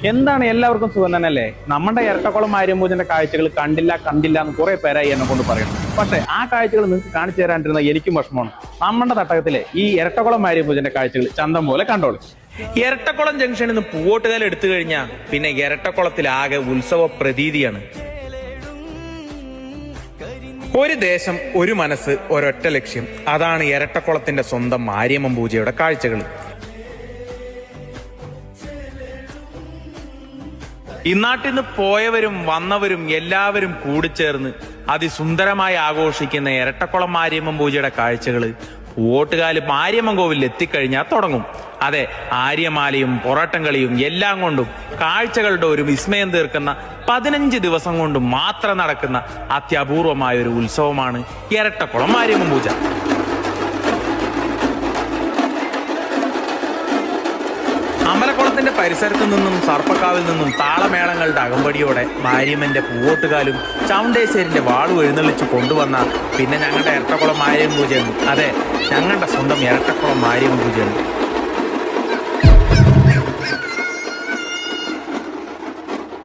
എന്താണ് എല്ലാവർക്കും സുഖം തന്നെയല്ലേ? നമ്മുടെ ഇരട്ടക്കുളം മാരിയമ്പൂജന്റെ കാഴ്ചകൾ കണ്ടില്ല എന്ന് കുറെ പേരായി എന്നെ കൊണ്ട് പറയുന്നു. പക്ഷെ ആ കാഴ്ചകൾ നിങ്ങൾക്ക് കാണിച്ചു തരാണ്ടിരുന്ന എനിക്കും വിഷമമാണ്. നമ്മുടെ തട്ടകത്തിലെ ഈ ഇരട്ടക്കുളം മാരിയമ്പൂജന്റെ കാഴ്ചകൾ ചന്തം പോലെ കണ്ടോളൂ. ഇരട്ടക്കുളം ജംഗ്ഷനിൽ നിന്ന് പൂവോട്ടുകാൽ എടുത്തു കഴിഞ്ഞാൽ പിന്നെ ഇരട്ടക്കുളത്തിലാകെ ഉത്സവ പ്രതീതിയാണ്. ഒരു ദേശം, ഒരു മനസ്സ്, ഒരൊറ്റ ലക്ഷ്യം. അതാണ് ഇരട്ടക്കുളത്തിന്റെ സ്വന്തം മാരിയമ്മൻ പൂജയുടെ കാഴ്ചകൾ. ഇന്നാട്ടിൽ നിന്ന് പോയവരും വന്നവരും എല്ലാവരും കൂടിച്ചേർന്ന് അതിസുന്ദരമായി ആഘോഷിക്കുന്ന ഇരട്ടക്കുളം മാരിയമ്മൻ പൂജയുടെ കാഴ്ചകൾ പൂവോട്ടുകാല് മാരിയമ്മൻ കോവിലിൽ എത്തിക്കഴിഞ്ഞാൽ തുടങ്ങും. അതെ, ആര്യമാലയും പൊറാട്ടം കളിയും എല്ലാം കൊണ്ടും കാഴ്ചകളുടെ ഒരു വിസ്മയം തീർക്കുന്ന 15 ദിവസം കൊണ്ട് മാത്രം നടക്കുന്ന അത്യപൂർവമായ ഒരു ഉത്സവമാണ് ഇരട്ടക്കുളം മാരിയമ്മൻ പൂജ. അമ്പലക്കുളത്തിന്റെ പരിസരത്തു നിന്നും സർപ്പക്കാവിൽ നിന്നും താളമേളങ്ങളുടെ അകമ്പടിയോടെ മാരിയമ്മന്റെ പൂവോട്ടുകാലും ചൗണ്ടേശ്വരിന്റെ വാളും എഴുന്നള്ളിച്ച് കൊണ്ടുവന്ന പിന്നെ ഞങ്ങളുടെ ഇരട്ടക്കുളം മാരിയമ്മൻ പൂജയാണ്. അതെ, ഞങ്ങളുടെ സ്വന്തം ഇരട്ടക്കുളം മാരിയമ്മൻ പൂജയാണ്.